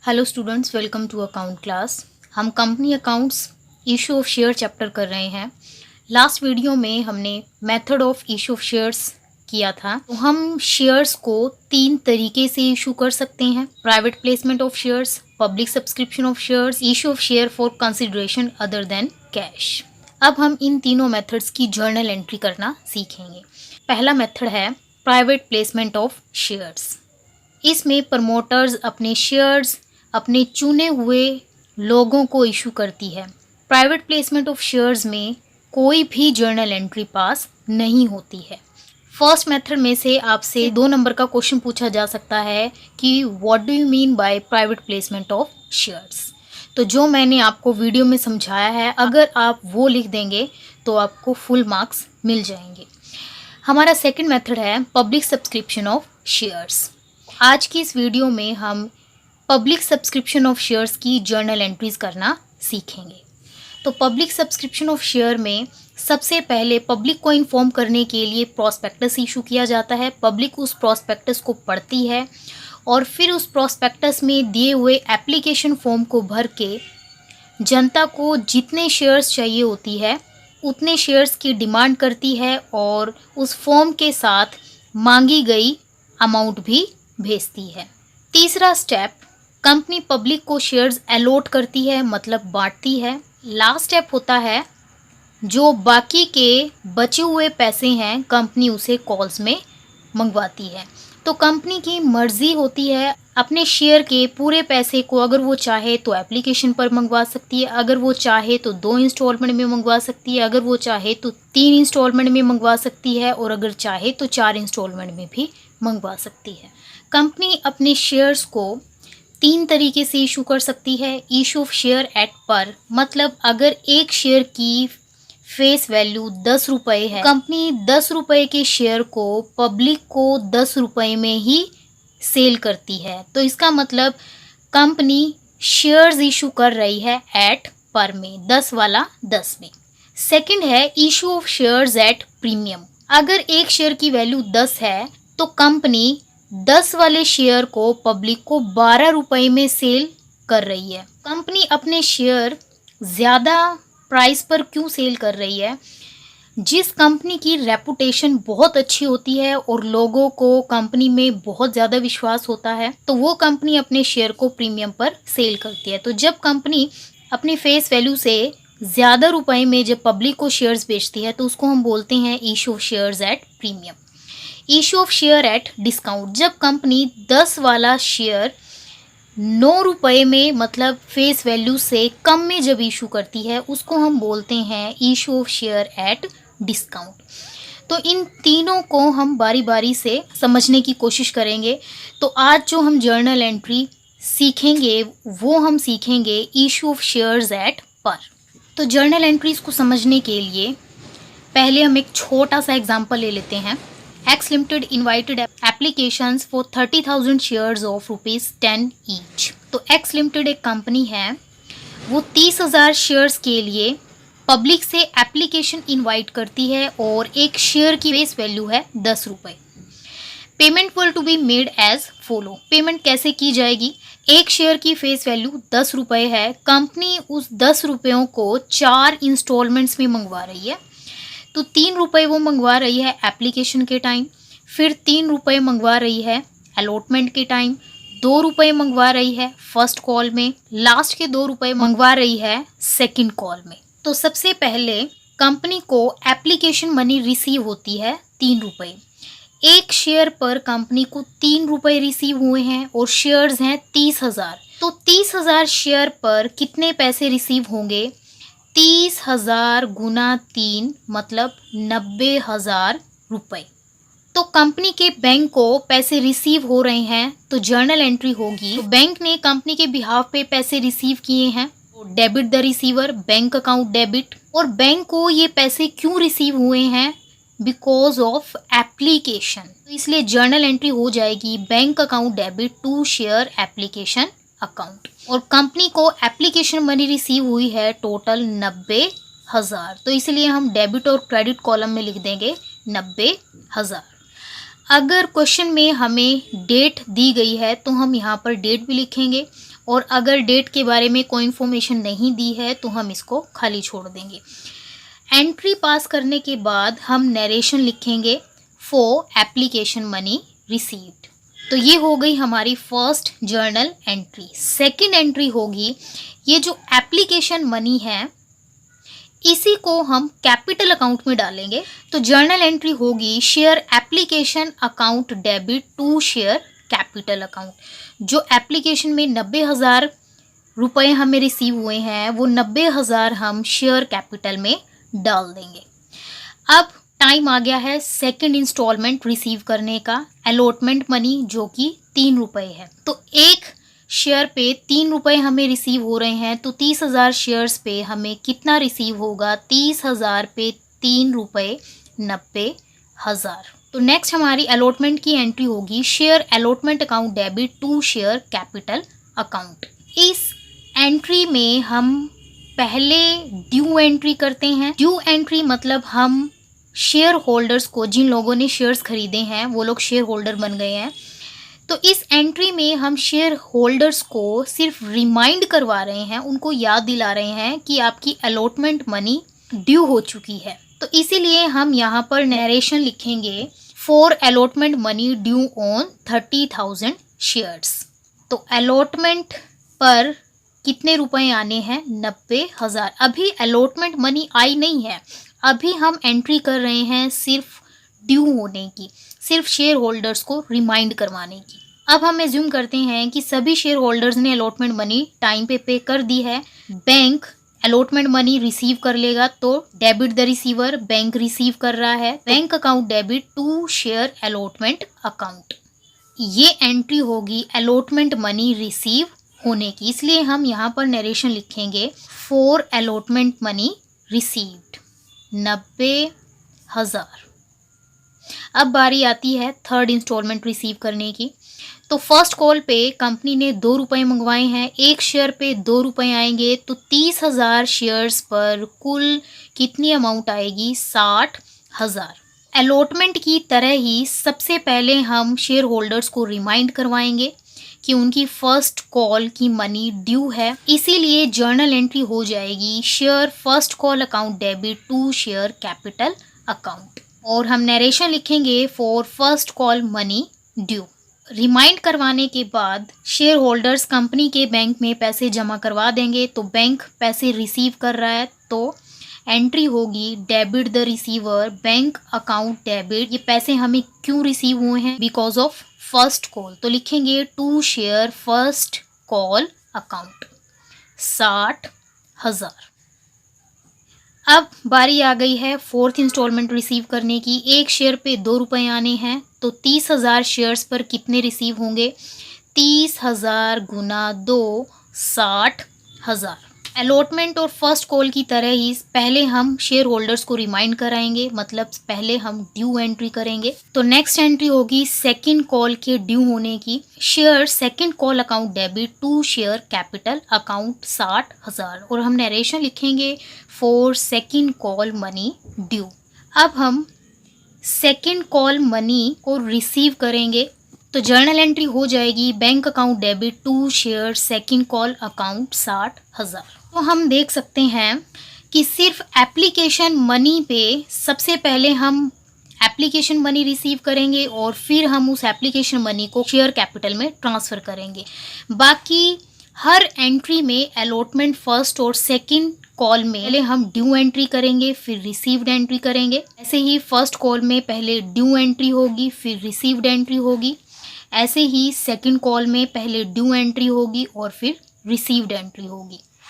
Hello students, welcome to account class. हम company accounts issue of share chapter कर रहे हैं। लास्ट वीडियो में हमने method of issue of shares किया था। तो हम शेयर्स को 3 तरीके से इशू कर सकते हैं: private placement of shares, public subscription of shares, issue of share for consideration other than cash. अब हम इन तीनों मेथड्स की जर्नल एंट्री करना सीखेंगे। पहला मेथड है प्राइवेट प्लेसमेंट ऑफ शेयर्स। इसमें प्रमोटर्स अपने शेयर्स अपने चुने हुए लोगों को इशू करती है। प्राइवेट प्लेसमेंट ऑफ शेयर्स में कोई भी जर्नल एंट्री पास नहीं होती है। फर्स्ट मेथड में से आपसे 2 नंबर का क्वेश्चन पूछा जा सकता है कि what do you mean by private placement of shares. तो जो मैंने आपको वीडियो में समझाया है, अगर आप वो लिख देंगे तो आपको फुल मार्क्स मिल जाएंगे। हमारा सेकंड मेथड है पब्लिक सब्सक्रिप्शन ऑफ शेयर्स। आज की इस वीडियो में हम पब्लिक सब्सक्रिप्शन ऑफ शेयर्स की जर्नल एंट्रीज करना सीखेंगे। तो पब्लिक सब्सक्रिप्शन ऑफ शेयर में सबसे पहले पब्लिक को इन्फॉर्म करने के लिए प्रॉस्पेक्टस इशू किया जाता है। पब्लिक उस प्रॉस्पेक्टस को पढ़ती है और फिर उस प्रॉस्पेक्टस में दिए हुए एप्लीकेशन फॉर्म को भर के जनता को जितने शेयर्स चाहिए होती है उतने शेयर्स की डिमांड करती है और उस फॉर्म के साथ मांगी गई अमाउंट भी भेजती है। तीसरा स्टेप, कंपनी पब्लिक को शेयर्स अलॉट करती है, मतलब बांटती है। लास्ट स्टेप होता है जो बाकी के बचे हुए पैसे हैं कंपनी उसे कॉल्स में मंगवाती है। तो कंपनी की मर्जी होती है अपने शेयर के पूरे पैसे को अगर वो चाहे तो एप्लीकेशन पर मंगवा सकती है, अगर वो चाहे तो 2 इंस्टॉलमेंट में मंगवा सकती है, अगर वो चाहे तो 3 इंस्टॉलमेंट में मंगवा सकती है और अगर चाहे तो 4 इंस्टॉलमेंट में भी मंगवा सकती है। कंपनी अपने शेयर्स को 3 तरीके से इशू कर सकती है। इशू ऑफ शेयर एट पर, मतलब अगर एक शेयर की फेस वैल्यू 10 रुपये है, कंपनी 10 रुपये के शेयर को पब्लिक को 10 रुपये में ही सेल करती है। तो इसका मतलब कंपनी शेयर्स इशू कर रही है एट पर में, 10 वाला 10 में। सेकंड है issue of shares at premium. अगर एक शेयर की वैल्यू 10 है तो कंपनी 10 वाले शेयर को पब्लिक को 12 रुपये में सेल कर रही है। कंपनी अपने शेयर ज़्यादा प्राइस पर क्यों सेल कर रही है? जिस कंपनी की रेपुटेशन बहुत अच्छी होती है और लोगों को कंपनी में बहुत ज़्यादा विश्वास होता है तो वो कंपनी अपने शेयर को प्रीमियम पर सेल करती है। तो जब कंपनी अपनी फेस वैल्यू से ज़्यादा रुपए में जब पब्लिक को शेयर्स बेचती है तो उसको हम बोलते हैं issue of shares at premium. Issue of share at discount, जब कंपनी 10 वाला शेयर 9 रुपये में, मतलब फेस वैल्यू से कम में जब इशू करती है उसको हम बोलते हैं issue of share at discount. तो इन तीनों को हम बारी बारी से समझने की कोशिश करेंगे। तो आज जो हम जर्नल एंट्री सीखेंगे वो हम सीखेंगे इशू ऑफ शेयर्स एट पर। तो जर्नल एंट्रीज को समझने के लिए पहले हम एक छोटा सा एग्जाम्पल ले लेते हैं। X Limited invited applications for 30,000 shares of ₹10 each। तो X Limited एक कंपनी है, वो 30,000 शेयर्स के लिए पब्लिक से एप्लीकेशन इनवाइट करती है और एक शेयर की फेस वैल्यू है 10 रुपये। Payment will to be made as follow. Payment कैसे की जाएगी? एक शेयर की फेस वैल्यू 10 रुपये है, कंपनी उस 10 रुपयों को 4 इंस्टॉलमेंट्स में मंगवा रही है। तो 3 रुपये वो मंगवा रही है एप्लीकेशन के टाइम, फिर 3 रुपये मंगवा रही है अलॉटमेंट के टाइम, 2 रुपये मंगवा रही है फर्स्ट कॉल में, लास्ट के 2 रुपये मंगवा रही है सेकंड कॉल में। तो सबसे पहले कंपनी को एप्लीकेशन मनी रिसीव होती है 3 रुपये। एक शेयर पर कंपनी को 3 रुपये रिसीव हुए हैं और शेयर्स हैं 30,000। तो 30,000 शेयर पर कितने पैसे रिसीव होंगे? 30,000 गुना 3 मतलब 90,000 रुपये। तो कंपनी के बैंक को पैसे रिसीव हो रहे हैं तो जर्नल एंट्री होगी। तो बैंक ने कंपनी के बिहाफ पे पैसे रिसीव किए हैं, debit the receiver, bank account debit. और बैंक को ये पैसे क्यों रिसीव हुए हैं? Because of application. तो इसलिए जर्नल एंट्री हो जाएगी bank account debit to share application account. और कंपनी को एप्लीकेशन मनी रिसीव हुई है टोटल 90,000। तो इसलिए हम डेबिट और क्रेडिट कॉलम में लिख देंगे 90,000। अगर क्वेश्चन में हमें डेट दी गई है तो हम यहाँ पर डेट भी लिखेंगे, और अगर डेट के बारे में कोई इन्फॉर्मेशन नहीं दी है तो हम इसको खाली छोड़ देंगे। एंट्री पास करने के बाद हम नरेशन लिखेंगे फॉर एप्लीकेशन मनी रिसीव्ड। तो ये हो गई हमारी first journal entry. Second entry होगी, ये जो एप्लीकेशन मनी है इसी को हम कैपिटल अकाउंट में डालेंगे। तो जर्नल एंट्री होगी share application account debit to share capital account. जो एप्लीकेशन में 90,000 रुपये हमें रिसीव हुए हैं वो 90,000 हम शेयर कैपिटल में डाल देंगे। अब टाइम आ गया है सेकंड इंस्टॉलमेंट रिसीव करने का, अलॉटमेंट मनी जो कि 3 रुपये है। तो एक शेयर पे 3 रुपये हमें रिसीव हो रहे हैं, तो 30,000 शेयर्स पे हमें कितना रिसीव होगा? 30,000 पे 3 रुपये 90,000। तो नेक्स्ट हमारी अलॉटमेंट की एंट्री होगी share allotment account debit to share capital account. इस एंट्री में हम पहले ड्यू एंट्री करते हैं। ड्यू एंट्री मतलब हम शेयर होल्डर्स को, जिन लोगों ने शेयर्स खरीदे हैं वो लोग शेयर होल्डर बन गए हैं, तो इस एंट्री में हम शेयर होल्डर्स को सिर्फ रिमाइंड करवा रहे हैं, उनको याद दिला रहे हैं कि आपकी अलॉटमेंट मनी ड्यू हो चुकी है। तो इसीलिए हम यहाँ पर नरेशन लिखेंगे for allotment money due on 30,000 shares. तो अलॉटमेंट पर कितने रुपए आने हैं? 90,000। अभी अलॉटमेंट मनी आई नहीं है, अभी हम एंट्री कर रहे हैं सिर्फ ड्यू होने की, सिर्फ शेयर होल्डर्स को रिमाइंड करवाने की। अब हम एज्यूम करते हैं कि सभी शेयर होल्डर्स ने अलॉटमेंट मनी टाइम पे कर दी है। बैंक अलॉटमेंट मनी रिसीव कर लेगा, तो debit the receiver, bank receive कर रहा है, bank account debit to share allotment account. ये एंट्री होगी अलॉटमेंट मनी रिसीव होने की, इसलिए हम यहाँ पर नरेशन लिखेंगे फॉर अलॉटमेंट मनी रिसीव्ड 90,000। अब बारी आती है थर्ड इंस्टॉलमेंट रिसीव करने की। तो फर्स्ट कॉल पे कंपनी ने 2 रुपये मंगवाए हैं, एक शेयर पे 2 रुपये आएंगे, तो 30,000 शेयर्स पर कुल कितनी अमाउंट आएगी? 60,000। अलॉटमेंट की तरह ही सबसे पहले हम शेयर होल्डर्स को रिमाइंड करवाएंगे कि उनकी फर्स्ट कॉल की मनी ड्यू है, इसीलिए जर्नल एंट्री हो जाएगी share first call account debit to share capital account. और हम नरेशन लिखेंगे for first call money due. Remind करवाने के बाद शेयर होल्डर्स कंपनी के बैंक में पैसे जमा करवा देंगे, तो बैंक पैसे रिसीव कर रहा है, तो एंट्री होगी debit the receiver bank account debit. ये पैसे हमें क्यों रिसीव हुए हैं? बिकॉज ऑफ फर्स्ट कॉल, तो लिखेंगे to share first call account 60,000। अब बारी आ गई है फोर्थ इंस्टॉलमेंट रिसीव करने की। एक शेयर पे 2 रुपये आने हैं, तो 30,000 शेयर्स पर कितने रिसीव होंगे? 30,000 गुना 2 60,000। अलॉटमेंट और फर्स्ट कॉल की तरह ही पहले हम शेयर होल्डर्स को रिमाइंड कराएंगे, मतलब पहले हम ड्यू एंट्री करेंगे। तो नेक्स्ट एंट्री होगी सेकंड कॉल के ड्यू होने की। Share second call account debit to share capital account 60,000, और हम नरेशन लिखेंगे for second call money due. अब हम सेकंड कॉल मनी को रिसीव करेंगे, तो जर्नल एंट्री हो जाएगी bank account debit to share second call account 60,000। तो हम देख सकते हैं कि सिर्फ एप्लीकेशन मनी पे सबसे पहले हम एप्लीकेशन मनी रिसीव करेंगे और फिर हम उस एप्लीकेशन मनी को शेयर कैपिटल में ट्रांसफ़र करेंगे। बाकी हर एंट्री में अलॉटमेंट फर्स्ट और सेकंड कॉल में पहले हम ड्यू एंट्री करेंगे, फिर रिसीव्ड एंट्री करेंगे। ऐसे ही फर्स्ट कॉल में पहले ड्यू एंट्री होगी, फिर रिसीव्ड एंट्री होगी। ऐसे ही सेकंड कॉल में पहले ड्यू एंट्री होगी और फिर रिसीव्ड एंट्री होगी।